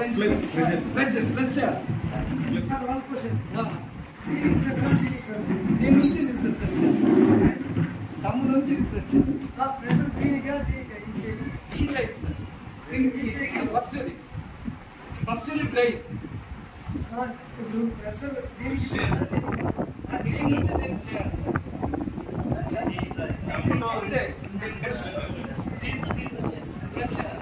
Press చేయాలి. దీని నుంచి ప్రెస్ చేయాలి. తమ్ము నుంచి ప్రెస్ చేయాలి. ఈ సైడ్ సార్. ఫస్ట్ బ్రెయిన్ దీని నుంచి దీన్ని చేయాలి సార్. ప్రెస్ చేయాలి.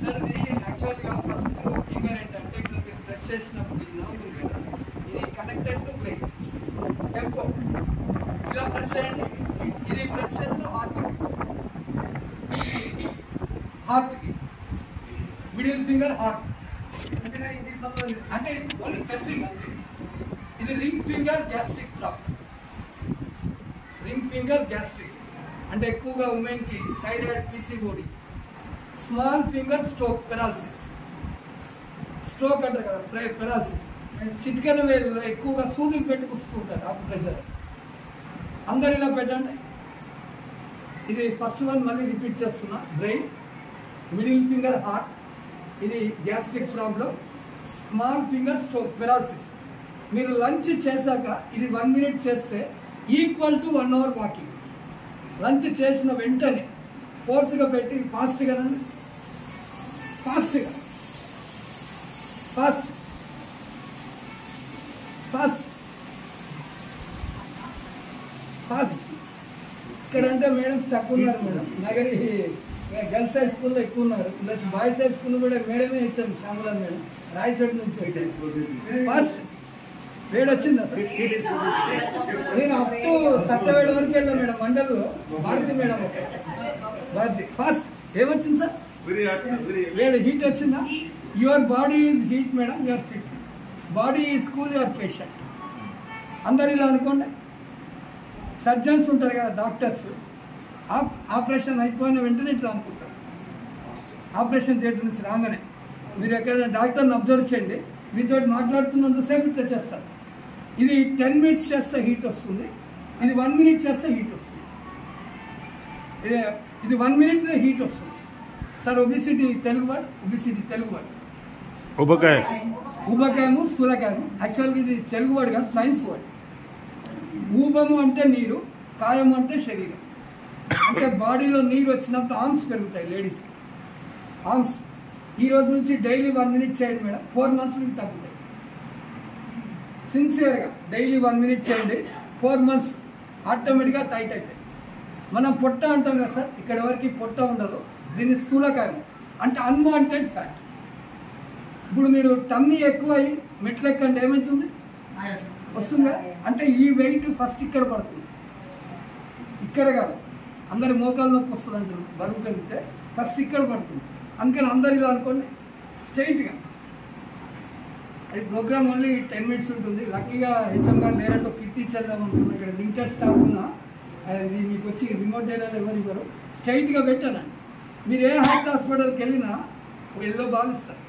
సార్ ఇది యాక్చువల్గా ఫస్ట్ ఫింగర్ ఏంటంటే ఇట్లా మీరు ప్రెస్ చేసినప్పుడు ఇది నవ్వుతుంది కదా, ఇది కనెక్టెడ్ టు బ్రెయిన్. టెంపో ఇలా ప్రెస్ చేయండి. ఇది ప్రెస్ చేస్తే హార్ట్కి మిడిల్ ఫింగర్ హార్ట్ అంటే ఓన్లీ ప్రెస్సింగ్ అంతే. ఇది ring finger gastric block. Ring finger gastric అంటే ఎక్కువగా ఉమెన్కి thyroid, PCOD. Small finger stroke paralysis. Stroke అంటారు కదా, పెరాలసిస్. చిటికెన వేలులో ఎక్కువగా సూదులు పెట్టి కూర్చుంటారు ఆ ప్రెషర్. అందరు ఇలా పెట్టండి. ఇది ఫస్ట్ వన్ మళ్ళీ రిపీట్ చేస్తున్నా. బ్రెయిన్, మిడిల్ ఫింగర్ హార్ట్, ఇది gastric problem. Small finger stroke paralysis. మీరు లంచ్ చేశాక ఇది 1 minute చేస్తే equal to 1 hour walking. Lunch చేసిన వెంటనే ఫోర్స్గా పెట్టి ఫాస్ట్గా ఫాస్ట్ ఇక్కడంటే మేడమ్స్ తక్కువ ఉన్నారు మేడం. నగరి గర్ల్స్ హై స్కూల్లో ఎక్కువ ఉన్నారు. బాయ్స్ హై స్కూల్ కూడా మేడమే ఇచ్చాము. శ్యామలా మేడం రాయచోటి నుంచి. ఫాస్ట్ వేడి వచ్చిందా? నేను అప్ టు సత్యవేడి వరకు వెళ్ళాను మేడం. మండల్లో భారతి మేడం భారతి. ఫాస్ట్ ఏమొచ్చింది సార్? వేడి హీట్ వచ్చిందా? Your body is heat madam, your fit. Body is cool, your patient. అందరు ఇలా అనుకోండి. సర్జన్స్ ఉంటారు కదా, డాక్టర్స్. ఆపరేషన్ అయిపోయిన వెంటనే ఇట్లా అనుకుంటారు. ఆపరేషన్ థియేటర్ నుంచి రాగానే మీరు ఎక్కడైనా డాక్టర్ని అబ్జర్వ్ చేయండి. మీతో మాట్లాడుతున్నంతసేపు ఇట్లా చేస్తారు. ఇది 10 minutes చేస్తే హీట్ వస్తుంది. ఇది 1 minute చేస్తే హీట్ వస్తుంది. ఇది 1 minute హీట్ వస్తుంది. Sir obesity Telugu word. Obesity Telugu word ఉబకాయము, స్థూలకాయము. యాక్చువల్గా ఇది తెలుగు వర్డ్ కాదు, సైన్స్ వర్డ్. ఊబము అంటే నీరు, కాయము అంటే శరీరం. అంటే బాడీలో నీరు వచ్చినప్పుడు ఆర్మ్స్ పెరుగుతాయి లేడీస్కి. ఆర్మ్స్ ఈ రోజు నుంచి డైలీ 1 minute చేయండి మేడం. 4 months నుంచి తగ్గుతాయి. సిన్సియర్గా డైలీ 1 minute చేయండి. 4 months ఆటోమేటిక్గా టైట్ అవుతాయి. మనం పొట్ట అంటాం కదా సార్, ఇక్కడ వరకు పొట్ట ఉండదు. దీన్ని స్థూలకాయం అంటే అన్వాంటెడ్ ఫ్యాట్. ఇప్పుడు మీరు టమ్మీ ఎక్కువ అయ్యి మెట్లు ఎక్కండి, ఏమవుతుంది? వస్తుందా? అంటే ఈ వెయిట్ ఫస్ట్ ఇక్కడ పడుతుంది, ఇక్కడ కాదు. అందరి మోకాలు నొప్పి వస్తుంది అంటారు బరువు పెరిగితే. ఫస్ట్ ఇక్కడ పడుతుంది. అందుకని అందరు ఇలా అనుకోండి స్ట్రైట్గా. అది ప్రోగ్రామ్ ఓన్లీ 10 minutes ఉంటుంది. లక్కీగా హెచ్ఎం గారు లేరంటే కిట్ ఇచ్చేద్దాం అనుకున్నాను. ఇక్కడ లిమిటెడ్ స్టాక్ ఉన్నా అది మీకు వచ్చి రిమోట్ ఏరియాలో ఎవరు ఇవ్వరు. స్ట్రైట్గా పెట్టానండి. మీరు ఏ హార్ట్ హాస్పిటల్కి వెళ్ళినా ఎల్లో బాల్ ఇస్తారు,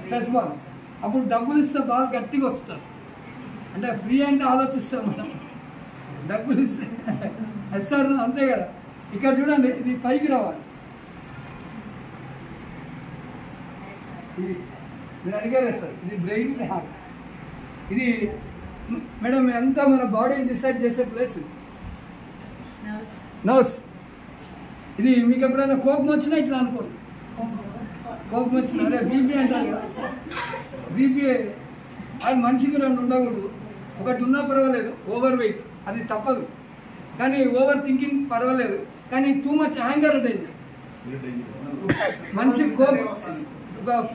స్ట్రెస్ బాల్. అప్పుడు డబ్బులు ఇస్తే బాగా గట్టిగా వస్తారు. అంటే ఫ్రీ అంటే ఆలోచిస్తాం మనం. డబ్బులు ఇస్తే సార్ అంతే కదా. ఇక్కడ చూడండి, ఇది పైకి రావాలి. ఇది మీరు అడిగారే సార్, ఇది బ్రెయిన్, హార్ట్. ఇది మేడం ఎంత మన బాడీని డిసైడ్ చేసే ప్లేస్ ఇది. నర్వ్స్. ఇది మీకు ఎప్పుడైనా కోపం వచ్చినా ఇట్లా అనుకోండి. కోపం వచ్చినా అదే బీపీ అంటారు కదా, బీపీ అది మనిషికి 2 ఉండకూడదు. ఒకటి ఉన్నా పర్వాలేదు, ఓవర్ వెయిట్ అది తప్పదు. కానీ ఓవర్ థింకింగ్ పర్వాలేదు. కానీ టూ మచ్ యాంగర్ డేంజర్. మనిషి కోపం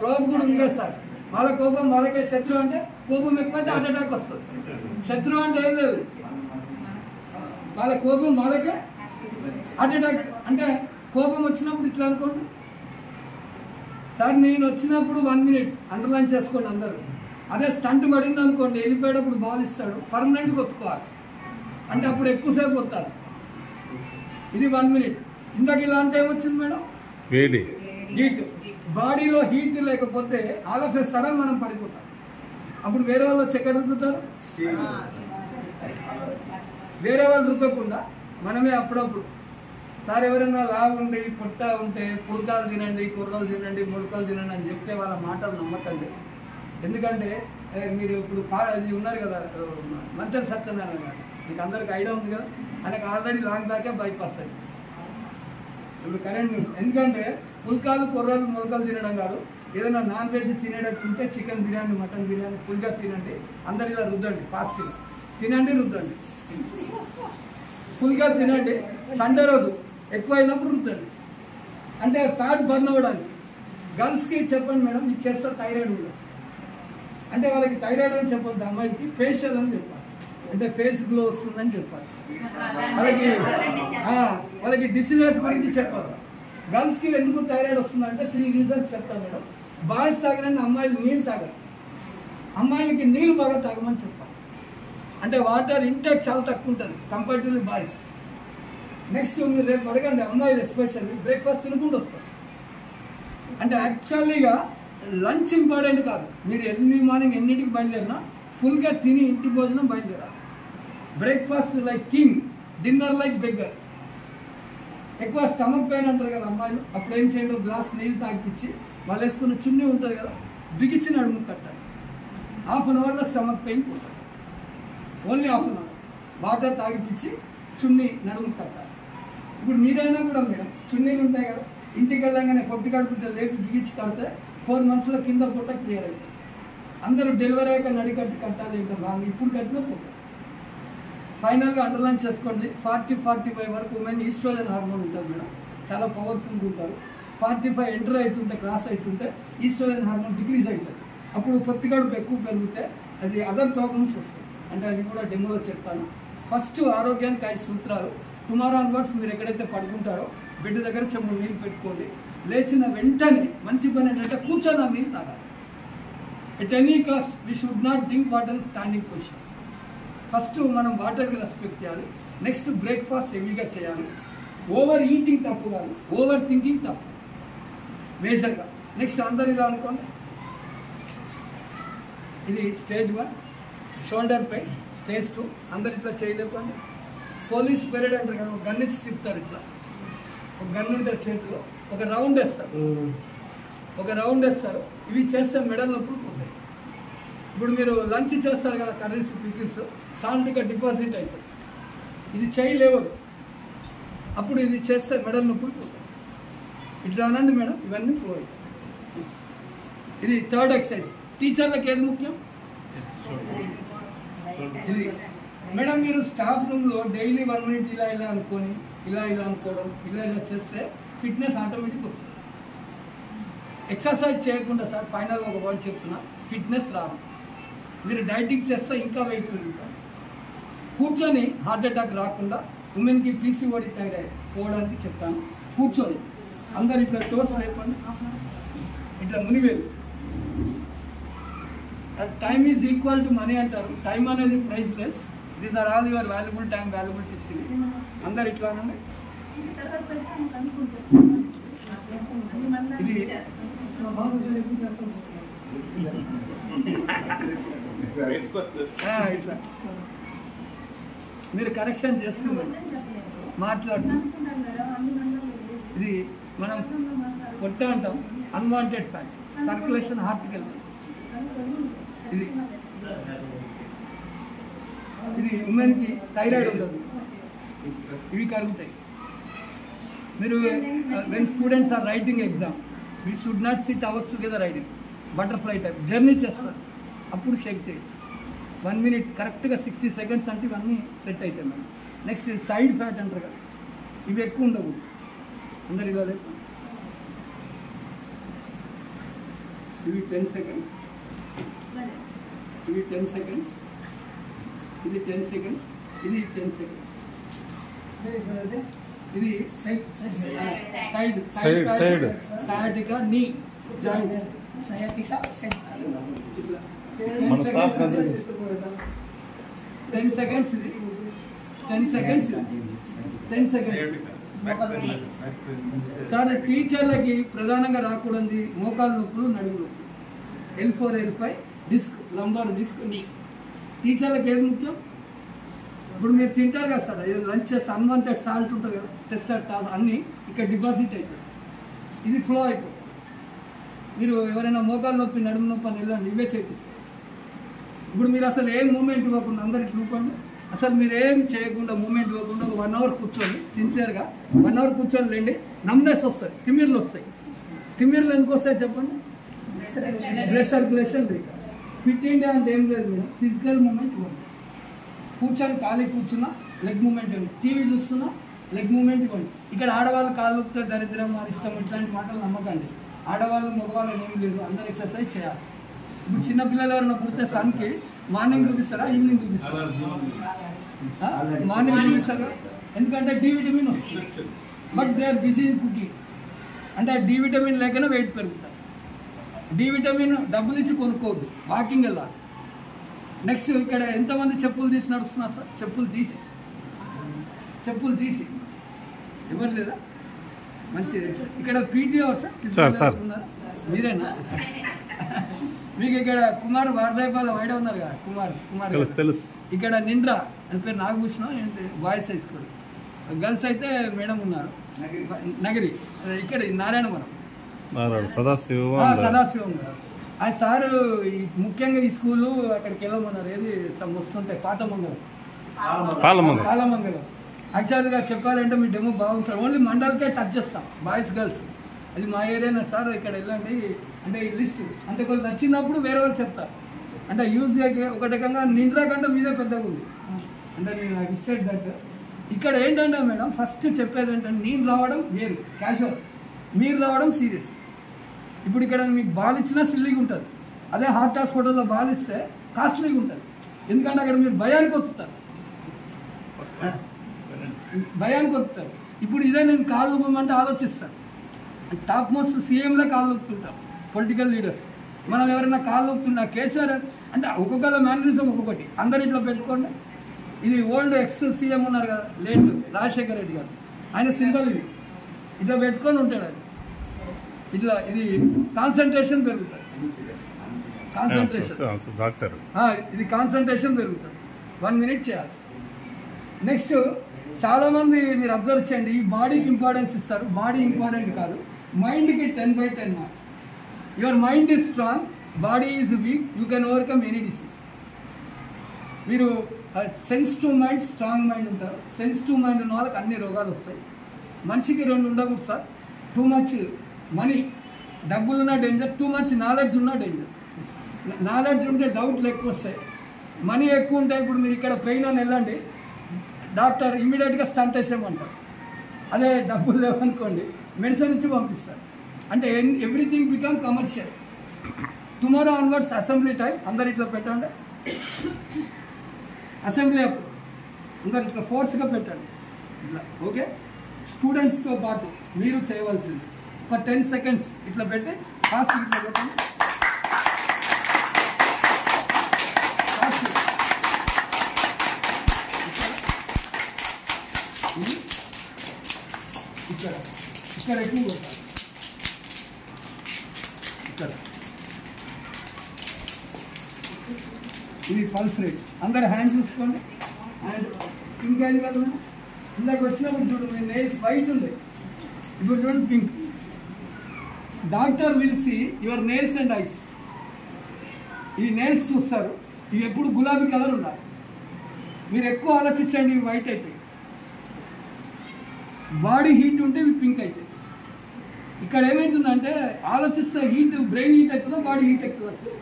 ప్రోబ్ కూడా ఉంది కదా సార్. వాళ్ళ కోపం వాళ్ళకే. శత్రువు అంటే కోపం ఎక్కువైతే హార్ట్ అటాక్ వస్తుంది. శత్రువు అంటే ఏం లేదు, వాళ్ళ కోపం వాళ్ళకే హార్ట్ అటాక్. అంటే కోపం వచ్చినప్పుడు ఇట్లా అనుకోండి సార్. నేను వచ్చినప్పుడు 1 minute అండర్లైన్ చేసుకోండి అందరూ. అదే స్టంట్ పడింది అనుకోండి, వెళ్ళిపోయేటప్పుడు బాల్ ఇస్తాడు, పర్మనెంట్గా ఒత్తుకోవాలి. అంటే అప్పుడు ఎక్కువసేపు వస్తారు. ఇది 1 minute. ఇందాక ఇలా అంటే ఏమొచ్చింది మేడం? హీట్. బాడీలో హీట్ లేకపోతే ఆల్ ఆఫ్ ఏ సడన్ మనం పడిపోతాం. అప్పుడు వేరే వాళ్ళు వచ్చి ఎక్కడ రుద్దుతారు? వేరే వాళ్ళు రుద్దకుండా మనమే అప్పుడప్పుడు సార్ ఎవరైనా లాగుండి పొట్ట ఉంటే పుల్కాలు తినండి, కూరలు తినండి, ములకలు తినండి అని చెప్తే వాళ్ళ మాటలు నమ్మకండి. ఎందుకంటే మీరు ఇప్పుడు అది ఉన్నారు కదా మంత్రి సత్యనారాయణ గారు, మీకు అందరికి ఐడియా ఉంది కదా, ఆయనకు ఆల్రెడీ లాంగ్ బ్యాకే బైపాస్ అయింది. ఇప్పుడు కరెంట్ న్యూస్. ఎందుకంటే పుల్కాలు కూరలు ములకలు తినడం కాదు, ఏదైనా నాన్ వెజ్ తినేటట్టుంటే చికెన్ బిర్యానీ, మటన్ బిర్యానీ ఫుల్గా తినండి, అందరు ఇలా రుద్దండి, ఫాస్ట్గా తినండి, రుద్దండి, ఫుల్గా తినండి. సండే రోజు ఎక్కువ అయినప్పుడు రుద్దండి, అంటే ఫ్యాట్ బర్న్ అవ్వడానికి. గర్ల్స్కి చెప్పండి మేడం, మీకు చేస్తా థైరాయిడ్ ఉంది అంటే వాళ్ళకి థైరాయిడ్ అని చెప్పొద్దు, అమ్మాయికి ఫేషియల్ అని చెప్పాలి, అంటే ఫేస్ గ్లో వస్తుందని చెప్పాలి. వాళ్ళకి డిసీజెస్ గురించి చెప్పాలి. గర్ల్స్కి ఎందుకు థైరాయిడ్ వస్తుందంటే 3 రీజన్స్ చెప్తాను మేడం. బాయ్స్ తాగలని అమ్మాయిలు నీళ్ళు తాగరు, అమ్మాయిలకి నీళ్ళు బాగా తాగమని చెప్పాలి. అంటే వాటర్ ఇంటేక్ చాలా తక్కువ ఉంటుంది కంపేర్టివ్లీ బాయ్స్. నెక్స్ట్ మీరు రేపు అడగండి అమ్మాయిలు ఎస్పెషల్లీ బ్రేక్ఫాస్ట్ తినకుండా వస్తారు. అంటే యాక్చువల్లీగా లంచ్ ఇంపార్టెంట్ కాదు, మీరు ఎర్లీ మార్నింగ్ ఎన్నింటికి బయలుదేరినా ఫుల్గా తిని ఇంటి భోజనం బయలుదేరాలి. Breakfast like king, dinner like beggar. ఎక్కువ స్టమక్ పెయిన్ అంటారు కదా అమ్మాయిలు, అప్పుడు ఏం చేయండి, గ్లాస్ నీళ్ళు తాగిపించి వాళ్ళు వేసుకున్న చున్నీ ఉంటుంది కదా బిగించి నడుము కట్టాలి. హాఫ్ అన్ అవర్లో స్టమక్ పెయిన్ పోతుంది, only half an hour. Water తాగిపించి చున్నీ నడుము కట్టాలి. ఇప్పుడు మీరైనా కూడా మేడం చున్నీలు ఉంటాయి కదా, ఇంటికి వెళ్ళగానే కొద్ది కడుపుంటే లేపి బిగించి కడితే 4 monthsలో కింద పుట్ట క్లియర్ అవుతుంది. అందరూ డెలివరీ అయ్యాక నడికట్టు కట్టాలి ఏంటో రాంగ్, ఇప్పుడు కట్టినా పోతుంది. ఫైనల్గా అండర్లైన్ చేసుకోండి, 40-45 వరకు ఉమెన్ ఈస్ట్రోజన్ హార్మోన్ ఉంటుంది మేడం, చాలా పవర్ఫుల్గా ఉంటారు. 45 ఎంటర్ అవుతుంటే క్రాస్ అవుతుంటే ఈస్ట్రోజన్ హార్మోన్ డిక్రీజ్ అవుతుంది. అప్పుడు పొత్తి కడుపు ఎక్కువ పెరిగితే అది అదర్ ప్రాబ్లమ్స్ వస్తాయి. అంటే అది కూడా డెమోలో చెప్తాను. ఫస్ట్ ఆరోగ్యానికి 5 సూత్రాలు. టుమారో ఆన్వర్డ్స్ మీరు ఎక్కడైతే పడుకుంటారో బెడ్ దగ్గర చెంబు నీళ్ళు పెట్టుకోండి. లేచిన వెంటనే మంచి పని ఏంటంటే కూర్చొని ఆ నీళ్ళు తాగాలి. At any cost we should not drink water standing position. First మనం వాటర్కి రెస్పెక్ట్ చేయాలి. నెక్స్ట్ బ్రేక్ఫాస్ట్ హెవీగా చేయాలి. ఓవర్ ఈటింగ్ తప్పు కాదు, ఓవర్ థింకింగ్ తప్పు మేజర్గా. నెక్స్ట్ అందరు ఇలా అనుకోండి, ఇది స్టేజ్ 1 షోల్డర్ పెయిన్. స్టేజ్ 2 అందరు ఇట్లా చేయలేకపోండి. పోలీస్ పీరియడ్ అంటారు కదా, ఒక గన్ ఇచ్చి తిప్పుతారు, ఇట్లా ఒక గన్ ఉంటుంది చేతిలో, ఒక రౌండ్ వేస్తారు, ఇవి చేస్తే మెడల్ నొప్పులు పోతాయి. ఇప్పుడు మీరు లంచ్ చేస్తారు కదా, కర్రీస్ పికిల్స్ సాల్ట్గా డిపాజిట్ అవుతుంది, ఇది చేయలేవరు, అప్పుడు ఇది చేస్తే మెడల్ నొప్పులు పోతాయి. ఇట్లా అనండి మేడం, ఇవన్నీ ఫ్లో అవుతాయి. ఇది 3rd ఎక్సర్సైజ్. టీచర్లకు ఏది ముఖ్యం? ఇది మేడం మీరు స్టాఫ్ రూమ్లో డైలీ 1 minute ఇలా అనుకొని ఇలా అనుకోవడం, ఇలా చేస్తే ఫిట్నెస్ ఆటోమేటిక్ వస్తుంది. ఎక్సర్సైజ్ చేయకుండా సార్ ఫైనల్గా ఒక వర్డ్ చెప్తున్నా, ఫిట్నెస్ రాదు. మీరు డైటింగ్ చేస్తే ఇంకా వెయిట్ పెరుగుతారు. కూర్చొని హార్ట్ అటాక్ రాకుండా ఉమెన్కి పీసీఓడి థైరాయిడ్ పోవడానికి చెప్తాను. కూర్చొని అందరు ఇట్లా టోస్ లేకుండా ఇట్లా మునివేలు. Time is equal to money అంటారు, టైం అనేది priceless. These are all your valuable time, valuable tips. అందరు ఇట్లా అనండి. ఇది ఇట్లా మీరు కరెక్షన్ చేస్తున్నారు, మాట్లాడుతున్నారు. ఇది మనం పొట్ట అంటాం, అన్వాంటెడ్ ఫ్యాట్, సర్క్యులేషన్ హార్ట్కి వెళ్తాం. ఇది ఉమెన్కి థైరాయిడ్ ఉంటుంది, ఇవి కలుగుతాయి. మీరు when students are writing exam, we should not sit hours together writing. Butterfly type journey చేస్తారు, అప్పుడు షేక్ చేయొచ్చు. 1 minute కరెక్ట్గా 60 seconds అంటే ఇవన్నీ సెట్ అవుతాయి మేడం. నెక్స్ట్ సైడ్ ఫ్యాట్ అంటారు కదా, ఇవి ఎక్కువ ఉండవు. అందరు ఇలా లేదు, ఇవి 10 seconds, ఇవి 10 seconds, ఇది 10 seconds, ఇది 10 seconds. ఇది సైడ్ సయాటికా నీ జాయింట్స్, సయాటికా సైడ్. 10 seconds ఇది, 10 seconds, 10 seconds. సార్ టీచర్లకి ప్రధానంగా రాకూడదు మోకాలు నొప్పులు, నడుము నొప్పులు. L4 L5 disc, lumbar disc, నీ. టీచర్లకు ఏది ముఖ్యం? ఇప్పుడు మీరు తింటారు కదా సార్, లంచ్ చేస్తే అన్వాంటెడ్ సాల్ట్ ఉంటుంది కదా, టెస్టర్ కాదు, అన్నీ ఇక్కడ డిపాజిట్ అవుతుంది. ఇది ఫ్లో అయిపోతుంది. మీరు ఎవరైనా మోకాలు నొప్పి, నడుము నొప్పి అని వెళ్ళండి, ఇవే చేపిస్తారు. ఇప్పుడు మీరు అసలు ఏం మూమెంట్ ఇవ్వకుండా అందరికి చూపండి, అసలు మీరు ఏం చేయకుండా మూమెంట్ ఇవ్వకుండా ఒక 1 అవర్ కూర్చోండి, సిన్సియర్గా 1 అవర్ కూర్చొని లేండి. నమ్నెస్ వస్తాయి, తిమ్మిర్లు వస్తాయి. తిమ్మిర్లు ఎందుకు వస్తాయి చెప్పండి? బ్లడ్ సర్క్యులేషన్ లేక. ఫిట్ ఇండియా అంటే ఏం లేదు మేడం, ఫిజికల్ మూమెంట్ ఇవ్వండి. కూర్చొని ఖాళీ కూర్చున్నా లెగ్ మూమెంట్ ఇవ్వండి, టీవీ చూస్తున్నా లెగ్ మూమెంట్ ఇవ్వండి. ఇక్కడ ఆడవాళ్ళు కాళ్ళు ఊపితే దరిద్రం, ఇష్టం, ఇట్లాంటి మాటలు నమ్మకండి. ఆడవాళ్ళు మగవాళ్ళు ఏం లేదు, అందరు ఎక్సర్సైజ్ చేయాలి. ఇప్పుడు చిన్నపిల్లలు ఎవరైనా పుడితే సన్కి మార్నింగ్ చూపిస్తారా, ఈవినింగ్ చూపిస్తారా? మార్నింగ్ చూపిస్తారా? ఎందుకంటే డి విటమిన్ వస్తుంది. But they are busy in cooking. అంటే డి విటమిన్ లేకనే వెయిట్ పెరుగుతారు. డి విటమిన్ డబ్బులు ఇచ్చి కొనుక్కోవద్దు, వాకింగ్ వెళ్ళాలి. నెక్స్ట్ ఇక్కడ ఎంతమంది చెప్పులు తీసి నడుస్తున్నారు సార్? చెప్పులు తీసి ఎవరు లేదా? మంచి. ఇక్కడ పీటీ అవర్ సార్ మీరేనా? మీకు ఇక్కడ కుమార్ వారదాయపాల వైడ ఉన్నారు కదా, కుమార్ తెలుసు. ఇక్కడ నిండ్రా అని పేరు, నాగభూషణం ఏంటి, బాయ్స్ హై స్కూల్. గర్ల్స్ అయితే మేడం ఉన్నారు, నగరి. ఇక్కడ నారాయణవరం సదాశివం ఉన్నారు. ఆ సారు ముఖ్యంగా ఈ స్కూలు అక్కడికి వెళ్ళమన్నారు. ఏది వస్తుంటాయి, పాలమంగళం. యాక్చువల్గా చెప్పాలంటే మీ డెమో బాగుంది సార్, ఓన్లీ మండల్కే టచ్ చేస్తాం, బాయ్స్ గర్ల్స్. అది మా ఏరియానా సార్, ఇక్కడ వెళ్ళండి అంటే ఈ లిస్ట్ అంటే కొన్ని నచ్చినప్పుడు వేరే వాళ్ళు చెప్తారు. అంటే యూజ్ ఒక రకంగా నిండ్రా కంటే మీదే పెద్దగా ఉంది. అంటే నేను ఇస్టేట్ దట్ ఇక్కడ ఏంటంటే మేడం ఫస్ట్ చెప్పేది ఏంటంటే, నేను రావడం వేరు క్యాజువల్, మీరు రావడం సీరియస్. ఇప్పుడు ఇక్కడ మీకు బాల్ ఇచ్చినా సిల్లీగా ఉంటుంది, అదే హార్ట్ హాస్పిటల్లో బాల్ ఇస్తే కాస్ట్లీగా ఉంటుంది. ఎందుకంటే అక్కడ మీరు భయానికి వస్తుతారు. ఇప్పుడు ఇదే నేను కాళ్ళు ఊపమంటే ఆలోచిస్తాను. టాప్ మోస్ట్ సీఎంలో కాళ్ళు ఊపుతుంటారు పొలిటికల్ లీడర్స్. మనం ఎవరైనా కాళ్ళు ఊపుతున్నా కేసీఆర్ అంటే ఒక్కొక్కళ్ళ మేనరిజం ఒక్కొక్కటి. అందరు ఇట్లా పెట్టుకోండి. ఇది ఓల్డ్ ఎక్స్ సీఎం ఉన్నారు కదా, లేట్ రాజశేఖర్ రెడ్డి గారు, ఆయన సింబల్ ఇది. ఇట్లా పెట్టుకొని ఉంటాడు అది. ఇట్లా ఇది కాన్సన్ట్రేషన్ పెరుగుతుంది. ఇది కాన్సన్ట్రేషన్ పెరుగుతుంది. 1 మినిట్ చేయాలి. నెక్స్ట్ చాలా మంది మీరు అబ్జర్వ్ చేయండి, ఈ బాడీకి ఇంపార్టెన్స్ ఇస్తారు. బాడీ ఇంపార్టెంట్ కాదు, మైండ్కి 10/10 marks. Your mind is strong, body is weak, you can overcome any disease. మీరు సెన్సిటివ్ మైండ్, స్ట్రాంగ్ మైండ్ ఉంటారు. సెన్సిటివ్ మైండ్ ఉన్న వాళ్ళకి అన్ని రోగాలు వస్తాయి. మనిషికి 2 ఉండకూడదు సార్. టూ మచ్ మనీ, డబ్బులున్న డేంజర్, టూ మచ్ నాలెడ్జ్ ఉన్న డేంజర్. నాలెడ్జ్ ఉంటే డౌట్లు ఎక్కువ వస్తాయి, మనీ ఎక్కువ ఉంటాయి. ఇప్పుడు మీరు ఇక్కడ పెయిన్ అని వెళ్ళండి, డాక్టర్ ఇమీడియట్గా స్టంట్ వేసేయమంటారు. అదే డబ్బులు లేవనుకోండి, మెడిసిన్ ఇచ్చి పంపిస్తారు. అంటే everything become commercial. Tomorrow onwards assembly time, అందరు ఇట్లా పెట్టండి. అసెంబ్లీ అప్పుడు అందరు ఇట్లా ఫోర్స్గా పెట్టండి ఇట్లా. ఓకే, స్టూడెంట్స్తో పాటు మీరు చేయవలసింది ఒక 10 seconds ఇట్లా పెట్టి ఫాస్ట్ ఇట్లా పెట్టండి. ఇక్కడ ఎక్కువ కొట్టాలి. ఇక్కడ ఇది పల్స్ రేట్. అందరు హ్యాండ్ చూసుకోండి. అండ్ ఇంకా ఏది కదా, ఇందాక వచ్చినప్పుడు చూడు మీ నెయిల్స్ వైట్ ఉండే, ఇప్పుడు చూడండి pink. Doctor will see your nails and eyes. ఈ నెయిల్స్ చూస్తారు, ఇవి ఎప్పుడు గులాబీ కలర్ ఉండాలి. మీరు ఎక్కువ ఆలోచించండి, ఇవి వైట్ అవుతాయి. బాడీ హీట్ ఉంటే ఇవి పింక్ అవుతాయి. ఇక్కడ ఏమవుతుందంటే ఆలోచిస్తే హీట్, బ్రెయిన్ హీట్ అవుతుందో బాడీ హీట్ ఎక్కుతుందో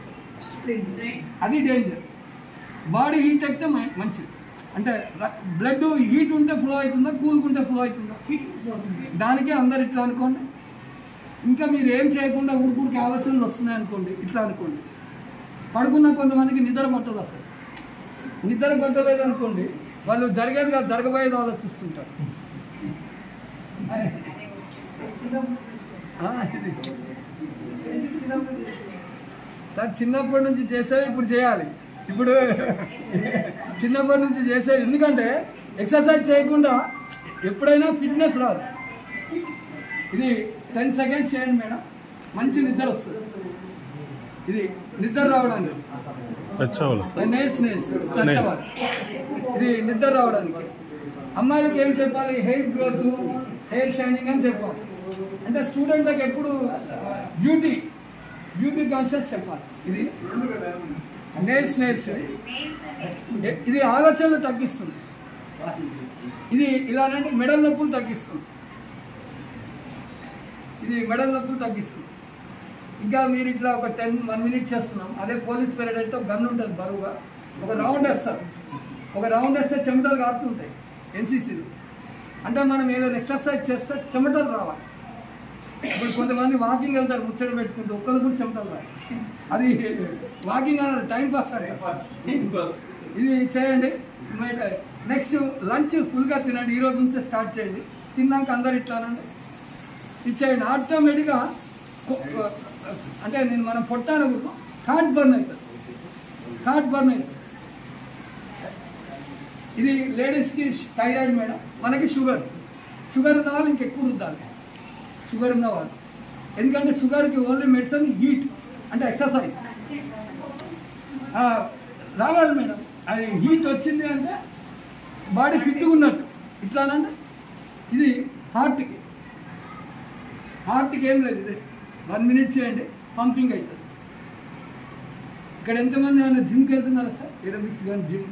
అది డేంజర్. బాడీ హీట్ ఎక్కితే మంచిది. అంటే బ్లడ్ హీట్ ఉంటే ఫ్లో అవుతుందా, కూల్గా ఉంటే ఫ్లో అవుతుందా? దానికే అందరు ఇట్లా అనుకోండి. ఇంకా మీరు ఏం చేయకుండా ఊరికి ఆలోచనలు వస్తున్నాయి అనుకోండి, ఇట్లా అనుకోండి. పడుకున్న కొంతమందికి నిద్ర పట్టదు. అసలు నిద్ర పట్టలేదు అనుకోండి, వాళ్ళు జరిగేది కాదు జరగబోయేది ఆలోచిస్తుంటారు. సార్ చిన్నప్పటి నుంచి చేసేవి ఇప్పుడు చేయాలి. ఇప్పుడు చిన్నప్పటి నుంచి చేసేది, ఎందుకంటే ఎక్సర్సైజ్ చేయకుండా ఎప్పుడైనా ఫిట్నెస్ రాదు. ఇది 10 seconds చేయండి మేడం, మంచి నిద్ర వస్తుంది. ఇది నిద్ర రావడానికి, ఇది నిద్ర రావడానికి. అమ్మాయిలకి ఏం చెప్పాలి? హెయిర్ గ్రోత్, హెయిర్ షైనింగ్ అని చెప్పాలి. అంటే స్టూడెంట్లకు ఎప్పుడు బ్యూటీ కాన్షియస్ చెప్పాలి. ఇది నెయిల్స్, ఇది ఆలోచనలు తగ్గిస్తుంది. ఇది ఇలాంటి మెడల నొప్పులు తగ్గిస్తుంది. ఇంకా మీరు ఇట్లా ఒక 1 minute చేస్తున్నాం. అదే పోలీస్ పీరియడ్ అయితే గన్ ఉంటుంది బరువుగా, ఒక రౌండ్ వేస్తే చెమటలు కారుతుంటాయి ఎన్సీసీలు. అంటే మనం ఏదైనా ఎక్సర్సైజ్ చేస్తే చెమటలు రావాలి. ఇప్పుడు కొంతమంది వాకింగ్ వెళ్తారు ముచ్చట పెట్టుకుంటూ, ఒక్కరు కూడా చెమటలు రావాలి. అది వాకింగ్ అన్నారు, టైం పాస్ అంటారు. ఇది చేయండి. నెక్స్ట్ లంచ్ ఫుల్గా తినండి. ఈ రోజు నుంచే స్టార్ట్ చేయండి. తిన్నాక అందరు ఇట్లానండి ఇచ్చేయండి. ఆటోమేటిక్గా అంటే మనం పొట్టానప్పుడు ఫ్యాట్ బర్న్ అవుతుంది. ఇది లేడీస్కి థైరాయిడ్ మేడం, మనకి షుగర్ ఉన్న వాళ్ళు ఇంకెక్కువ రుద్దాలి. షుగర్ ఉన్నవాళ్ళు, ఎందుకంటే షుగర్కి ఓన్లీ మెడిసిన్ హీట్, అంటే ఎక్సర్సైజ్ రావాలి మేడం. అది హీట్ వచ్చింది అంటే బాడీ ఫిట్గా ఉన్నట్టు ఇట్లానంటే. ఇది హార్ట్కి ఏం లేదు. ఇది 1 minute చేయండి, పంపింగ్ అవుతుంది. ఇక్కడ ఎంతమంది ఏమైనా జిమ్కి వెళ్తున్నారా సార్? ఏరోబిక్స్ కానీ జిమ్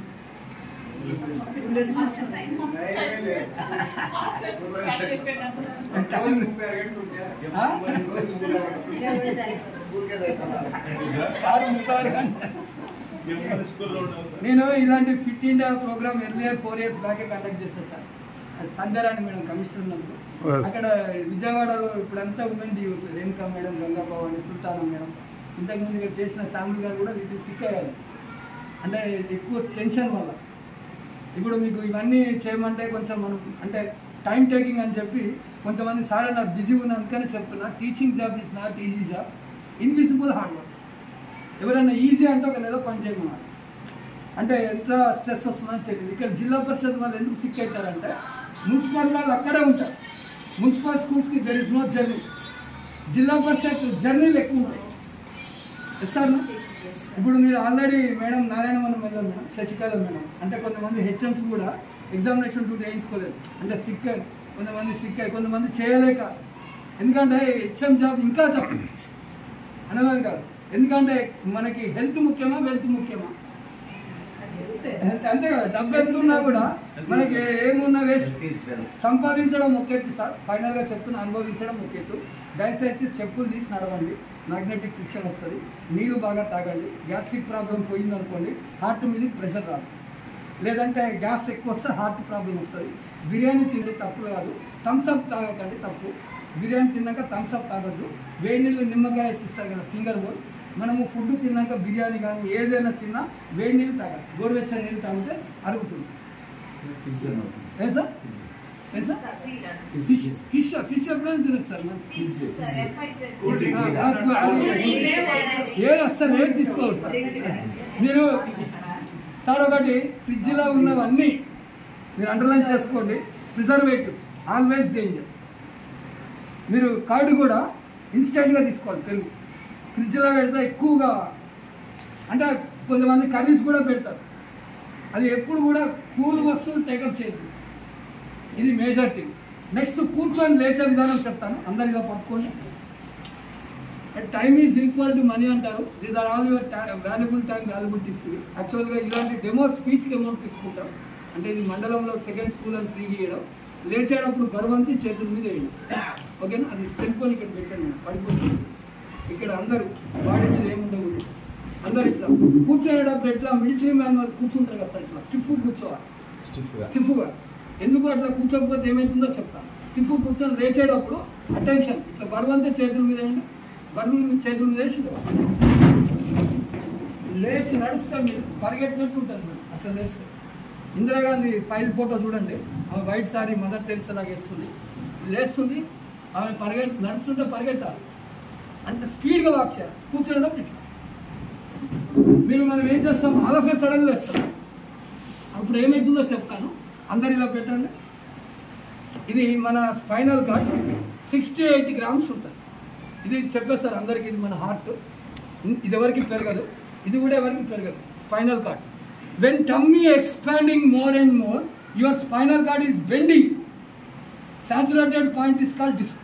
నేను ఇలాంటి fit India programme earlier 4 years బ్యాకే కండక్ట్ చేస్తాను సార్. సంధ్యారాణి మేడం కమిషనర్ ఉన్నప్పుడు అక్కడ విజయవాడలో ఇప్పుడంతా women DOs Renuka madam, Gangababu, Sultana madam, ఇంతకుముందు ఇక్కడ చేసిన శాంపుల్ గారు కూడా వీటికి సిక్ అయ్యారు. అంటే ఎక్కువ టెన్షన్ వల్ల. ఇప్పుడు మీకు ఇవన్నీ చేయమంటే కొంచెం మనం అంటే టైం టేకింగ్ అని చెప్పి కొంతమంది సార్ నాకు బిజీ ఉన్నందుకనే చెప్తున్నా. Teaching job is not easy job, invisible hard work. ఎవరైనా ఈజీ అంటే ఒక నెల పని చేయమన్నారు. అంటే ఎంత స్ట్రెస్ వస్తుందని తెలియదు. ఇక్కడ జిల్లా పరిషత్ వాళ్ళు ఎందుకు సిక్ అవుతారంటే మున్సిపల్ వాళ్ళు అక్కడే ఉంటారు. మున్సిపల్ స్కూల్స్కి దెర్ ఇస్ నో జర్నీ. జిల్లా పరిషత్ జర్నీలు ఎక్కువ ఉంటాయి. సార్ ఇప్పుడు మీరు ఆల్రెడీ మేడం నారాయణవనం వెళ్ళాం మేడం, శశికళ మేడం, అంటే కొంతమంది హెచ్ఎంస్ కూడా ఎగ్జామినేషన్ డ్యూటీ వేయించుకోలేదు. అంటే కొంతమంది చేయలేక. ఎందుకంటే హెచ్ఎం జాబ్ ఇంకా తప్పు అనలేదు కాదు. ఎందుకంటే మనకి హెల్త్ ముఖ్యమా, వెల్త్ ముఖ్యమా? అంతే కదా. డబ్బు ఎంతున్నా కూడా మనకి ఏమున్నా వేస్ట్. సంపాదించడం ఒకెత్తు సార్, ఫైనల్గా చెప్తున్నా, అనుభవించడం ఒకెత్తు. దయచేసి చెప్పులు తీసి నడవండి, మ్యాగ్నెటిక్ ఫ్రిక్షన్ వస్తుంది. నీళ్ళు బాగా తాగండి. గ్యాస్ట్రిక్ ప్రాబ్లం పోయిందనుకోండి, హార్ట్ మీద ప్రెషర్ రాదు. లేదంటే గ్యాస్ ఎక్కువ వస్తే హార్ట్ ప్రాబ్లం వస్తుంది. బిర్యానీ తిండి తప్పు కాదు, థమ్స్అప్ తాగకండి తప్పు. బిర్యానీ తిన్నాక థమ్స్అప్ తాగద్దు. వేడి నీళ్ళు నిమ్మకాయ వేసిస్తారు కదా ఫింగర్ బోల్. మనము ఫుడ్ తిన్నాక బిర్యానీ కానీ ఏదైనా తిన్నా వేడి నీళ్ళు తాగాలి. గోరువెచ్చని నీళ్ళు తాగితే అరుగుతుంది. ఏ సార్? ఫిష్ ఎప్పుడైనా తినచ్చు సార్. అసలు ఏది తీసుకోవచ్చు సార్. మీరు సార్ ఒకటి ఫ్రిడ్జ్లో ఉన్నవన్నీ మీరు అండర్లైన్ చేసుకోండి. Preservatives always danger. మీరు కర్డ్ కూడా ఇన్స్టెంట్గా తీసుకోవాలి. పెరుగు ఫ్రిడ్జ్లో పెడితే ఎక్కువగా, అంటే కొంతమంది కర్రీస్ కూడా పెడతారు. అది ఎప్పుడు కూడా కూల్ వస్తువులు టేకప్ చేయదు. ఇది మేజర్ థింగ్. నెక్స్ట్ కూర్చొని లేచే విధానం చెప్తాను, అందరిగా పట్టుకోండి. Time is equal to money అంటారు. These are all your valuable time, valuable tips. యాక్చువల్గా ఇలాంటి డెమో స్పీచ్కి అమౌంట్ తీసుకుంటాం. అంటే ఇది మండలంలో 2nd స్కూల్ అని ఫ్రీగా ఇవ్వడం. లేచేటప్పుడు బరువంతి చేతుల మీద వేయండి, ఓకేనా? అది సెల్ఫోన్ ఇక్కడ పెట్టండి, పడిపోతుంది. ఇక్కడ అందరూ బాడీ మీద ఏముండదు. అందరు ఇట్లా కూర్చోనేటప్పుడు ఎట్లా మిలిటరీ మ్యాన్ వాళ్ళు కూర్చుంటారు కదా సార్, ఇట్లా స్టిఫ్ కూర్చోవాలి. స్టిఫ్గా ఎందుకు అట్లా కూర్చోకపోతే ఏమవుతుందో చెప్తాను. స్టిఫ్ కూర్చొని లేచేటప్పుడు అటెన్షన్, ఇట్లా బరువంతా చేతుల మీద వేయండి. బరువు చేతుల మీద వేసి లేచి నడిస్తే మీరు పరిగెట్టినట్టు ఉంటారు. మీరు అట్లా లేస్తే ఇందిరాగాంధీ ఫైల్ ఫోటో చూడండి. ఆమె వైట్ సారీ మదర్ టెరిసా లాగా వేస్తుంది, లేస్తుంది. ఆమె నడుస్తుంటే పరిగెట్టాలి. అంటే స్పీడ్గా వాక్ చేయాలి. కూర్చోడం ఇట్లా మీరు మనం ఏం చేస్తాం, ఆల్ ఆఫ్ ఏ సడన్ వేస్తాం. అప్పుడు ఏమవుతుందో చెప్తాను. అందరు ఇలా పెట్టండి. ఇది మన స్పైనల్ కార్డ్ 68 grams ఉంటుంది. ఇది చెప్పేస్తారు అందరికి. ఇది మన హార్ట్ ఇది ఎవరికి పెరగదు, ఇది కూడా ఎవరికి పెరగదు. Spinal cord when tummy expanding more and more your spinal cord is bending. Saturated point is called disc.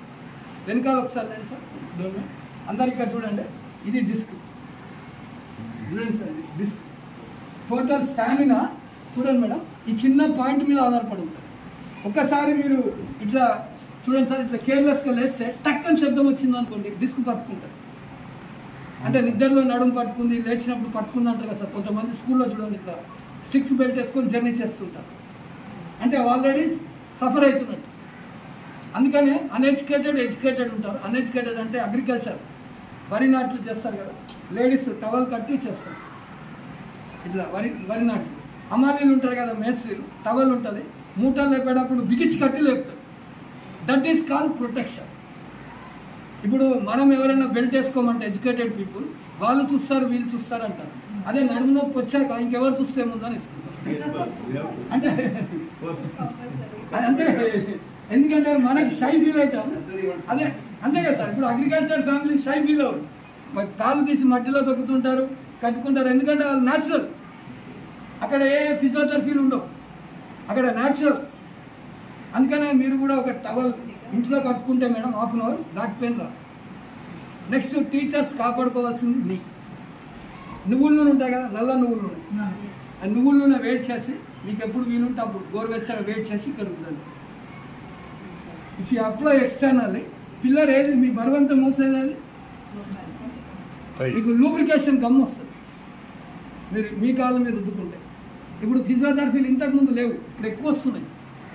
వెనకాల ఒకసారి లేదు సార్, అందరు ఇక్కడ చూడండి, ఇది డిస్క్. చూడండి సార్, ఇది డిస్క్. టోటల్ స్టామినా చూడండి మేడం, ఈ చిన్న పాయింట్ మీద ఆధారపడి ఉంటుంది. ఒక్కసారి మీరు ఇట్లా చూడండి సార్, ఇట్లా కేర్లెస్గా లేస్తే టక్కని శబ్దం వచ్చింది అనుకోండి, డిస్క్ పట్టుకుంటారు. అంటే నిద్రలో నడుము పట్టుకుంది, లేచినప్పుడు పట్టుకుంది అంటారు కదా సార్. కొంతమంది స్కూల్లో చూడండి ఇట్లా స్టిక్స్ బెల్ట్ వేసుకొని జర్నీ చేస్తుంటారు, అంటే ఆల్రెడీ సఫర్ అవుతున్నట్టు. అందుకనే అన్ఎడ్యుకేటెడ్, ఎడ్యుకేటెడ్ ఉంటారు. అన్ఎడ్యుకేటెడ్ అంటే అగ్రికల్చర్, వరి నాట్లు చేస్తారు కదా, లేడీస్ టవల్ కట్టి చేస్తారు ఇట్లా వరి నాట్లు. అమ్మాలీలు ఉంటారు కదా, మేస్త్రీలు, టవల్ ఉంటుంది, మూటలు లేపేటప్పుడు బిగించి కట్టి లేపుతారు. That is called protection. ఇప్పుడు మనం ఎవరైనా బెల్ట్ వేసుకోమంటే ఎడ్యుకేటెడ్ పీపుల్, వాళ్ళు చూస్తారు, వీళ్ళు చూస్తారు అంటారు. అదే నడుము నొప్పి వచ్చాక ఇంకెవరు చూస్తే ముందని అంటే అంతే. ఎందుకంటే మనకి షై ఫీల్ అవుతాం. అదే అంతే కదా సార్. ఇప్పుడు అగ్రికల్చర్ ఫ్యామిలీ షై ఫీల్ అవ్వరు, కాలు తీసి మట్టిలో తొక్కుతుంటారు, కట్టుకుంటారు. ఎందుకంటే వాళ్ళు న్యాచురల్. అక్కడ ఏ ఫిజియోథెరపీలు ఉండవు, అక్కడ న్యాచురల్. అందుకనే మీరు కూడా ఒక టవల్ ఇంట్లో కట్టుకుంటే madam half an hour back pain రా. నెక్స్ట్ టీచర్స్ కాపాడుకోవాల్సింది నీ నువ్వుల నూనె ఉంటాయి కదా, నల్ల నువ్వుల నూనె. ఆ నువ్వుల నూనె వేడి చేసి మీకు ఎప్పుడు వీలుంటే అప్పుడు గోరువెచ్చగా వేడి చేసి ఇక్కడ ఉండండి. If you apply externally, pillar ఏది మీ బరువంతా మూసేది, అది మీకు లూబ్రికేషన్ గమ్ వస్తుంది మీరు మీ కాళ్ళు మీరు రుద్దుకుంటే. ఇప్పుడు ఫిజియోథెరపీలు ఇంతకుముందు లేవు, ఇప్పుడు ఎక్కువ వస్తున్నాయి.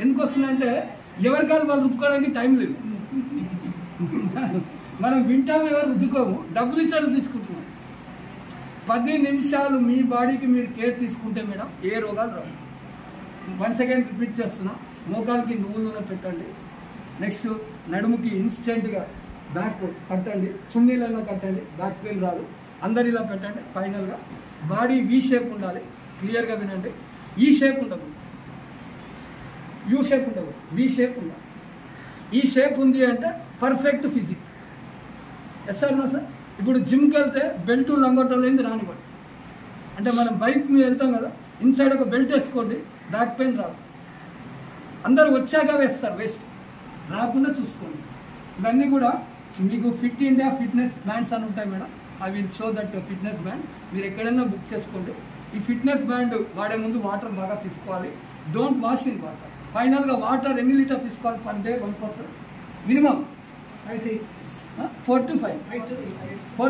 ఎందుకు వస్తున్నాయంటే ఎవరి కాళ్ళు వాళ్ళు రుద్దుకోవడానికి టైం లేదు. మనం వింటాము, ఎవరు రుద్దుకోము, డబ్బులు ఇచ్చారు తీసుకుంటున్నాం. 10 నిమిషాలు మీ బాడీకి మీరు కేర్ తీసుకుంటే మేడం ఏ రోగాలు రావు. 1 సెకండ్ రిపీట్ చేస్తున్నా. మోకాలకి నువ్వుల నూనె పెట్టండి. నెక్స్ట్ నడుముకి ఇన్స్టెంట్గా బ్యాక్ కట్టండి, చున్నీలలో కట్టండి, బ్యాక్ పెయిన్ రాదు. అందరు ఇలా పెట్టండి. ఫైనల్గా బాడీ వి షేప్ ఉండాలి. క్లియర్గా వినండి, ఈ షేప్ ఉండదు, యూ షేప్ ఉండదు, వి షేప్ ఉండాలి. ఈ షేప్ ఉంది అంటే perfect physique. Yes sir, no sir. ఇప్పుడు జిమ్కి వెళ్తే బెల్ట్ లంగొట్టం లేని రానివ్వండి. అంటే మనం బైక్ మీద వెళ్తాం కదా, ఇన్సైడ్ ఒక బెల్ట్ వేసుకోండి, బ్యాక్ పెయిన్ రాదు. అందరూ వచ్చాక వేస్తారు, వేస్ట్ రాకుండా చూసుకోండి. ఇవన్నీ కూడా మీకు ఫిట్ ఇండియా ఫిట్నెస్ బ్యాండ్స్ అని ఉంటాయి madam. I will show that fitness band. మీరు ఎక్కడైనా బుక్ చేసుకోండి. ఈ ఫిట్నెస్ బ్యాండ్ వాడే ముందు వాటర్ బాగా తీసుకోవాలి. Don't wash in water. ఫైనల్గా వాటర్ ఎన్ని లీటర్ తీసుకోవాలి పర్ డే? 1% minimum 4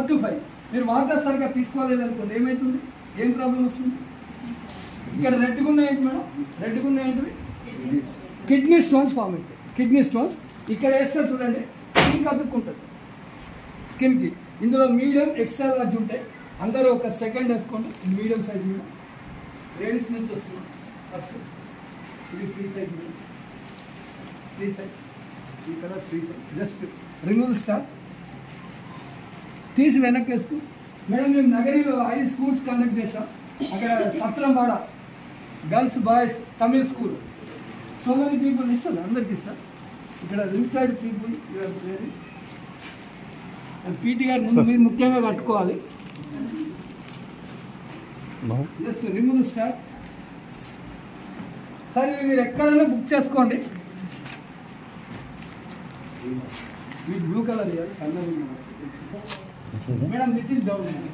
to 5. మీరు వాటర్ సరిగ్గా తీసుకోలేదు అనుకోండి, ఏమవుతుంది, ఏం ప్రాబ్లం వస్తుంది? ఇక్కడ రెడ్గా ఉన్నాయండి మేడం, రెడ్గా ఉన్నాయంటే కిడ్నీ స్టోన్స్ ఫామ్ అవుతాయి. కిడ్నీ స్టోన్స్ ఇక్కడ వేస్తే చూడండి, స్కిన్ అతుక్కుంటుంది. స్కిన్కి ఇందులో మీడియం ఎక్స్ట్రా లార్జ్ ఉంటాయి. అందరూ ఒక సెకండ్ వేసుకోండి. మీడియం సైజ్ మీద లేడీస్ నుంచి వస్తున్నాం. ఫస్ట్ ఇది ఫ్రీ సైజ్ మీద, ఫ్రీ సైజ్, ఈ colour free size. Just remove star తీసి వెనక్కి వేసుకు. మేడం మేము నగరిలో 5 స్కూల్స్ కండక్ట్ చేసాం. అక్కడ Satramvada girls boys Tamil school. So many people ఇస్తారు, అందరికి ఇస్తారు. ఇక్కడ లిమిటెడ్ పీపుల్ పీటీ గారు ముందు మీరు ముఖ్యంగా కట్టుకోవాలి. Just remove star. సరే మీరు ఎక్కడైనా బుక్ చేసుకోండి. మీకు బ్లూ కలర్ ఇవ్వాలి, సన్నది మేడం. లిటిల్ డౌన్ అండి,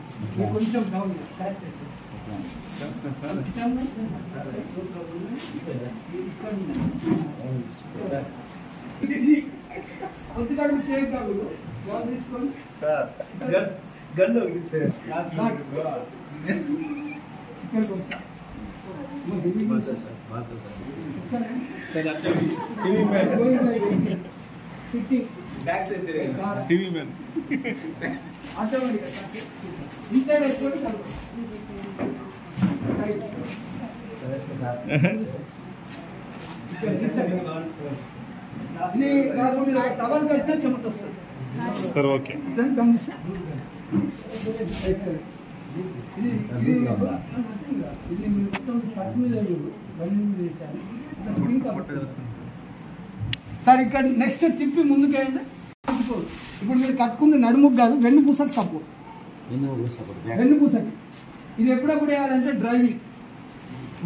కొంచెం డౌన్ కొద్దిగా షేక్ కాదు తీసుకోండి. సిట్టింగ్ టీవీ మ్యాన్ ఆటోమేటిక్గా ఇన్సైడ్ వేసుకోండి. టవల్ కట్టినా చెమట వస్తుంది. ఓకే, సార్ ఇక్కడ నెక్స్ట్ తిప్పి ముందుకేయండి. ఇప్పుడు మీరు కట్టుకుంది నడుముకు కాదు, వెన్ను పూసలు సపోర్ట్. వెన్నుపూసకి. ఇది ఎప్పుడప్పుడు వేయాలంటే డ్రైవింగ్,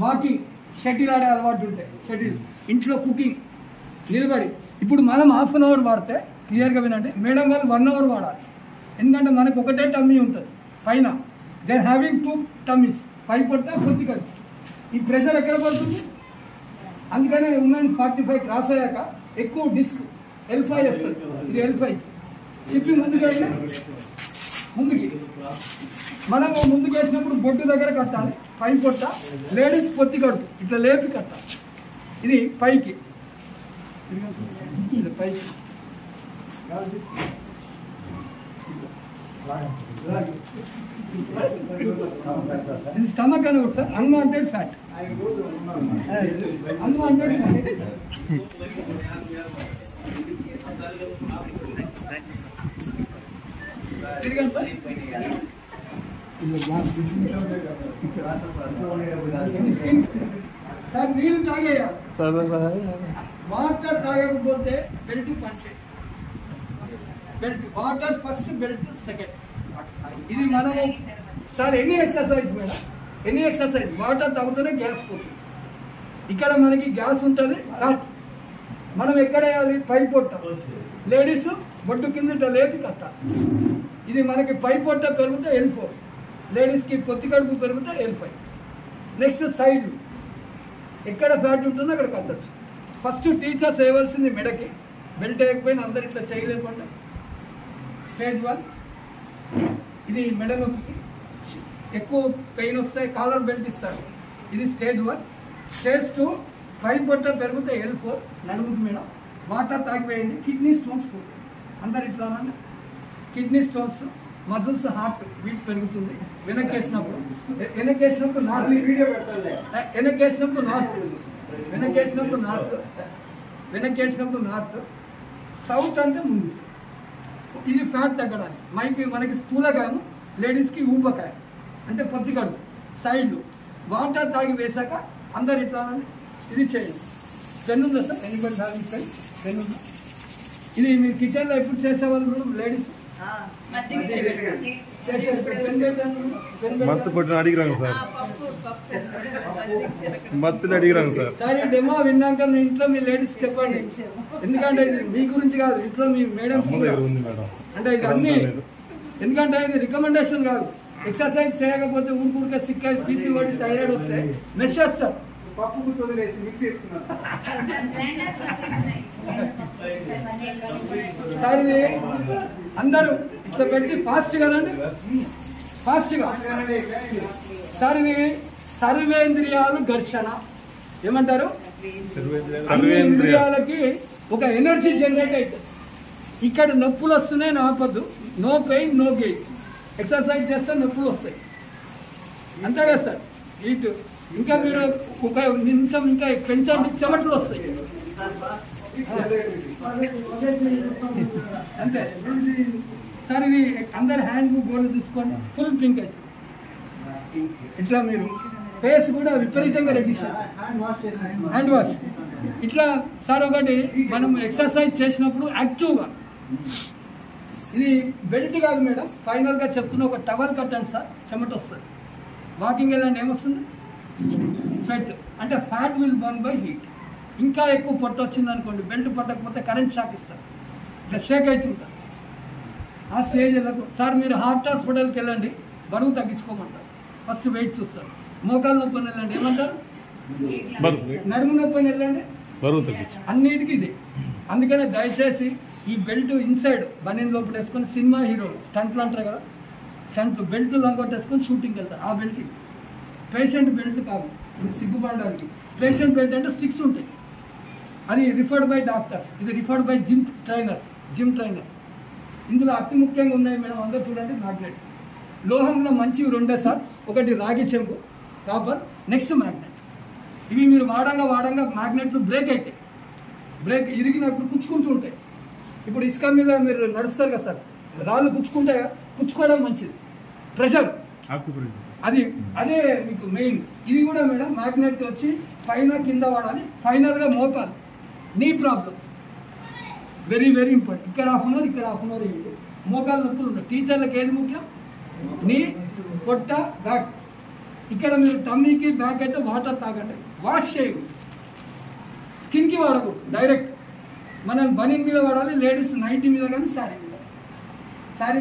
వాకింగ్, షటిల్ ఆడే అలవాటు ఉంటాయి, షటిల్, ఇంట్లో కుకింగ్, నిలబడి. ఇప్పుడు మనం హాఫ్ అన్ అవర్ వాడితే క్లియర్గా వినండి, మేడం వాళ్ళు 1 అవర్ వాడాలి. ఎందుకంటే మనకు ఒకటే టమ్మీ ఉంటుంది పైన, దే ఆర్ హ్యావింగ్ 2 టమ్మీస్, పై పొట్ట పొత్తి కడుపు. ఈ ప్రెషర్ ఎక్కడ పడుతుంది, అందుకనే ఉమెన్ 45 క్రాస్ అయ్యాక ఎక్కువ డిస్క్ L5 వస్తుంది. ఇది L5 చెప్పి ముందుకు మనం ముందుకు వేసినప్పుడు బొట్టు దగ్గర కట్టాలి, పై పొట్ట, లేడీస్ పొత్తి కడుపు ఇట్లా లేపి కట్టాలి. ఇది పైకి, ఇది పైకి, ఇది స్టమక్ అని కూడా sir, unwanted fat, unwanted fat. తిరిగాను సార్, సార్ నీళ్ళు తాగేయాలి, వాటర్ తాగకపోతే బెల్ట్ పంచే, belt water first, belt second. ఇది మనం sir any exercise madam, any exercise water తాగుతూనే గ్యాస్ పోతుంది. ఇక్కడ మనకి గ్యాస్ ఉంటుంది, ఫ్యాట్ మనం ఎక్కడ వేయాలి, పై పొట్ట, లేడీస్ బొడ్డు కింద లేపి కట్టాలి. ఇది మనకి పై పొట్ట పెరిగితే L4, లేడీస్కి పొత్తి కడుపు పెరిగితే L5. నెక్స్ట్ సైడ్ ఎక్కడ ఫ్యాట్ ఉంటుందో అక్కడ కట్టచ్చు. ఫస్ట్ టీచర్స్ వేయవలసింది మెడకి, బెల్ట్ వేయకపోయినా అందరు ఇట్లా చేయలేకుండా. స్టేజ్ 1 ఇది మెడ నొప్పికి, ఎక్కువ పెయిన్ వస్తాయి, కాలర్ బెల్ట్ ఇస్తారు. ఇది స్టేజ్ 1. స్టేజ్ 2 పై పొట్ట పెరిగితే L4, నడుముకి మేడం, వాటర్ తాగిపోయింది, కిడ్నీ స్టోన్స్ పోతుంది. అందరు ఇట్లా అనండి, kidney stones, muscles, heart beat పెరుగుతుంది. వెనక్కేసినప్పుడు నార్త్, వెనక్కేసినప్పుడు నార్త్, వెనక్కేసినప్పుడు నార్త్, సౌత్ అంటే ముందు. ఇది ఫ్యాట్ తగ్గడానికి. మనకి స్థూలకాయం, లేడీస్కి ఊబకాయ అంటే పొత్తి కడుపు, సైడ్లు. వాటర్ తాగి వేసాక అందరు ఇట్లా ఇది చేయండి. పెన్ ఉందా సార్, ఎనిబడి హ్యావింగ్ పెన్ ఉందా? ఇది మీరు కిచెన్లో ఎప్పుడు చేసేవాళ్ళు లేడీస్ సార్. ఈ డెమో విన్నాక మీ ఇంట్లో మీ లేడీస్ చెప్పండి, ఎందుకంటే ఇది మీ గురించి కాదు, ఇంట్లో మీ మేడం అంటే ఇది అన్ని, ఎందుకంటే ఇది రికమెండేషన్ కాదు. ఎక్సర్సైజ్ చేయకపోతే ఊరికే సిక్ అయి తీసి పడి టైర్డ్ వస్తే మెస్ చేస్తారు. సార్ ఇది అందరూ ఇట్లా పెట్టి ఫాస్ట్గా రండి, ఫాస్ట్గా. సార్ ఇది సర్వేంద్రియాలు ఘర్షణ ఏమంటారు, అన్ని ఇంద్రియాలకి ఒక ఎనర్జీ జనరేట్ అవుతుంది. ఇక్కడ నొప్పులు వస్తున్నాయి, ఆపద్దు, no pain no gain. Exercise చేస్తే నొప్పులు వస్తాయి, అంతే కదా సార్. ఇటు ఇంకా మీరు ఒక నిమిషం ఇంకా పెంచండి, చెమటలు వస్తాయి అంతే సార్. ఇది అందరు హ్యాండ్ గోల్ తీసుకోండి, ఫుల్ పింక్ అయితే ఇట్లా. మీరు ఫేస్ కూడా విపరీతంగా రెడ్డిష్, హ్యాండ్ వాష్ ఇట్లా. సార్ ఒకటి మనం ఎక్సర్సైజ్ చేసినప్పుడు యాక్టివ్గా, ఇది బెల్ట్ కాదు మేడం, ఫైనల్ గా చెప్తున్న ఒక టవల్ కట్టండి సార్, చెమట వస్తుంది. వాకింగ్ వెళ్ళండి, ఏమొస్తుంది, స్వెట్, అంటే fat will burn by heat. ఇంకా ఎక్కువ పొట్ట వచ్చింది అనుకోండి, బెల్ట్ పట్టకపోతే కరెంట్ షాక్ ఇస్తారు, ఇట్లా షేక్ అవుతుంటారు. ఆ స్టేజ్ వెళ్ళకు సార్. మీరు హార్ట్ హాస్పిటల్కి వెళ్ళండి, బరువు తగ్గించుకోమంటారు. ఫస్ట్ వెయిట్ చూస్తారు. మోకాలు నొప్పని వెళ్ళండి, ఏమంటారు, నడుము నొప్పని వెళ్ళండి, బరువు తగ్గించు. అన్నిటికీ ఇది. అందుకనే దయచేసి ఈ బెల్ట్ ఇన్సైడ్ బనీన్ లోపల వేసుకొని, సినిమా హీరోలు స్టంట్లు అంటారు కదా, స్టంట్లు బెల్ట్ లంగొట్టేసుకొని షూటింగ్కి వెళ్తారు. ఆ బెల్ట్ పేషెంట్ బెల్ట్ కాదు, సిగ్గుపడడానికి. పేషెంట్ బెల్ట్ అంటే స్టిక్స్ ఉంటాయి, అది రిఫర్డ్ బై డాక్టర్స్, ఇది రిఫర్డ్ బై జిమ్ ట్రైనర్స్. ఇందులో అతి ముఖ్యంగా ఉన్నాయి మేడం, అందరూ చూడండి. మ్యాగ్నెట్, లోహంలో మంచివి రెండే సార్. ఒకటి రాగి చెంబు, కాపర్, నెక్స్ట్ మ్యాగ్నెట్. ఇవి మీరు వాడంగా మ్యాగ్నెట్లు బ్రేక్ అవుతాయి, బ్రేక్ ఇరిగినప్పుడు పుచ్చుకుంటూ ఉంటాయి. ఇప్పుడు ఇసుక మీద మీరు నడుస్తారు కదా సార్, రాళ్ళు పుచ్చుకుంటాయి, పుచ్చుకోవడం మంచిది, ప్రెషర్ అది, అదే మీకు మెయిన్. ఇది కూడా మేడం మ్యాగ్నెట్ వచ్చి పైన కింద వాడాలి, ఫైనల్గా మోకాలు, నీ ప్రాబ్లం వెరీ వెరీ ఇంపార్టెంట్. ఇక్కడ హాఫ్ అన్ అవర్, ఇక్కడ హాఫ్ అన్ అవర్ ఏంటి, మోకాలు నొప్పులు ఉంటాయి. టీచర్లకు ఏది ముఖ్యం, నీ పొట్ట బ్యాక్. ఇక్కడ మీరు టమ్మీకి బ్యాక్ అయితే వాటర్ తాగండి, వాష్ చేయండి. స్కిన్కి వాడకూడదు, డైరెక్ట్ మనం బనీన్ మీద వాడాలి. లేడీస్ నైటీ మీద కానీ శారీ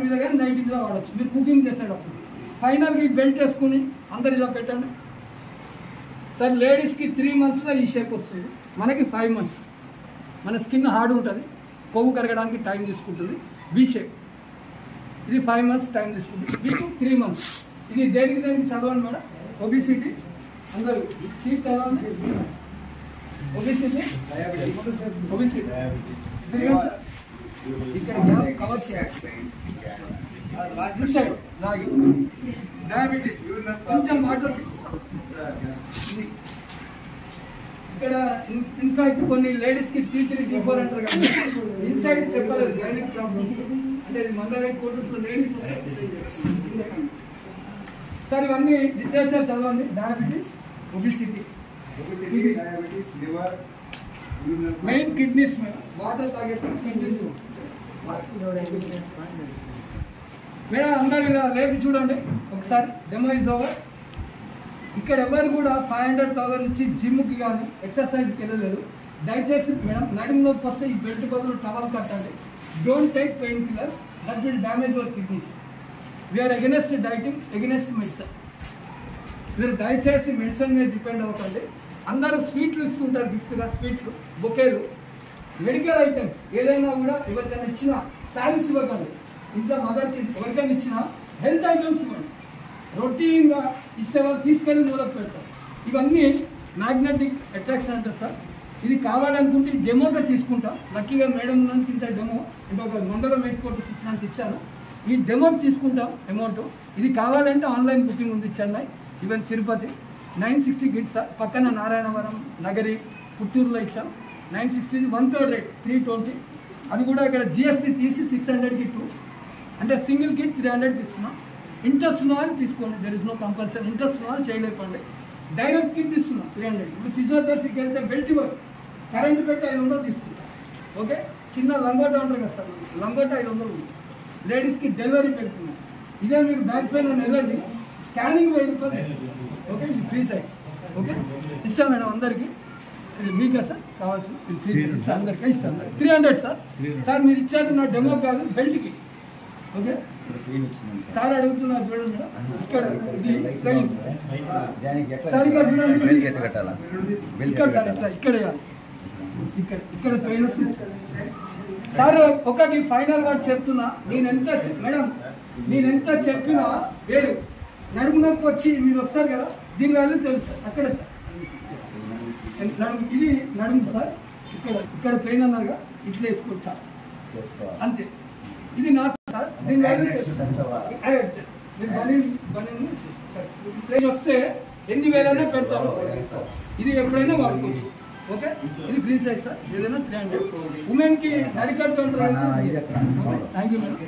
మీద కానీ నైటీ మీద వాడచ్చు మీరు కుకింగ్ చేసేటప్పుడు. ఫైనల్గా ఈ బెల్ట్ వేసుకుని అందరు ఇలా పెట్టండి సార్. లేడీస్కి 3 monthsలో ఈ షేప్ వస్తుంది, మనకి 5 months. మన స్కిన్ హార్డ్ ఉంటుంది, కొవ్వు కరగడానికి టైం తీసుకుంటుంది. బీ షేప్ ఇది 5 months టైం తీసుకుంటుంది, మీకు 3 months. ఇది దేనికి చదవండి మేడం. ఒబిసిటీ అందరూ చీఫ్ చదవండి. ఒబిసిటీ ఇక్కడ గ్యాప్ కవర్ చేయాలి. డయాబెటీస్ కొంచెం వాటర్. ఇక్కడ ఇన్ఫాక్ట్ కొన్ని లేడీస్ కి T3 T4 అంటారు కదా, ఇన్సైడ్ చెప్పలేదు గైనిక్ ప్రాబ్లమ్స్. అంటే ఇది మందవై కోర్సెస్ లో లేడీస్ సార్. ఇవన్నీ లిటరేచర్ చదవండి. డయాబెటీస్, ఒబిసిటీ, మెయిన్ కిడ్నీస్ మీద వాటర్ తాగేస్తాం. కిడ్నీస్ మేడం అందరు ఇలా లేపి చూడండి ఒకసారి. Demo is over. ఇక్కడ ఎవరు కూడా 500,000 నుంచి జిమ్కి కానీ ఎక్సర్సైజ్కి వెళ్ళలేదు. దయచేసి మేడం నడుములోకి వస్తే ఈ బెల్ట్ బదులు టవల్ కట్టండి. Don't take pain killers, that will damage your kidneys. We are against dieting, against medicine. మీరు దయచేసి మెడిసిన్ మీద డిపెండ్ అవ్వకండి. అందరూ స్వీట్లు ఇస్తుంటారు గిఫ్ట్గా, స్వీట్లు, బొకేలు, మెడికల్ ఐటమ్స్ ఏదైనా కూడా ఎవరికైనా ఇచ్చినా శారీస్ ఇవ్వకండి. ఇంట్లో మదర్కి ఎవరికైనా ఇచ్చినా హెల్త్ ఐటమ్స్ ఇవ్వండి. రొటీన్గా ఇస్తే వాళ్ళు తీసుకెళ్ళి మూలకు పెడతారు. ఇవన్నీ మ్యాగ్నెటిక్ అట్రాక్షన్ అంటారు సార్. ఇది కావాలనుకుంటే డెమోగా తీసుకుంటాం. లక్కీగా మేడం నుంచి ఇంత డెమో ఇంకొక 100 అంత ఇచ్చాను. ఈ డెమోకి తీసుకుంటాం అమౌంట్. ఇది కావాలంటే ఆన్లైన్ బుకింగ్ ఉంది Chennai, even Tirupati. 960 kits sir. పక్కన నారాయణవరం, నగరి, పుత్తూరులో ఇచ్చాం. 960 1/3 రేట్ 320. అది కూడా ఇక్కడ GST తీసి 600కి 2, అంటే సింగిల్ కిట్ 300 ఇస్తున్నాం. ఇంట్రెస్ట్ ఉన్న వాళ్ళు తీసుకోండి, there is no compulsory. Interest ఉన్న వాళ్ళు చేయలేకండి. డైరెక్ట్ కిట్ ఇస్తున్నాం 300. ఇప్పుడు ఫిజియోథెరపీకి వెళ్తే బెల్ట్ ఇవ్వరు, కరెంట్ పెట్టి 500 తీసుకుంటాం. ఓకే, చిన్న లంగోట ఉంటుంది కదా సార్, లంగోట 500. లేడీస్కి డెలివరీ పెడుతున్నాం. ఇదే మీరు బ్యాక్ పెయిన్ అని వెళ్ళండి, స్కానింగ్ 1000 రూపాయలు. ఓకే, ఇది ఫ్రీ సైజ్. ఓకే, ఇస్తాం మేడం అందరికీ. ఇది మీకా సార్ కావాల్సింది, ఇది ఫ్రీ సైజ్ ఇస్తాం అందరికీ. ఇస్తాం 300 సార్. సార్ మీరు ఇచ్చారు నా డెమో కాదు, బెల్ట్కి. ఓకే సార్ అడుగుతున్నారు చూడండి మేడం. ఇక్కడ సార్ ఇక్కడ చూడండి, ఇక్కడ సార్ ఇక్కడ ఇక్కడ పెయిన్ వస్తుంది సార్. ఒకటి ఫైనల్ గా చెప్తున్నా, మేడం నేను ఎంత చెప్పినా వేరు. నడుమునకు వచ్చి మీరు వస్తారు కదా, దీని వాల్యూ తెలుసు అక్కడ సార్. ఇది నడుము సార్. ఇక్కడ పెయిన్ అన్నారుగా, ఇట్లా వేసుకోవచ్చు అంతే. ఇది నా సార్, దీని వాల్యూ వస్తే ఎన్ని వేలైనా పెడతారు. ఇది ఎప్పుడైనా వాడుకోవచ్చు. ఓకే, ఇది ఫ్రీ సైజ్ సార్. ఏదైనా 300. ఉమెన్ కి నడికట్టు ఉంటారు. Thank you madam.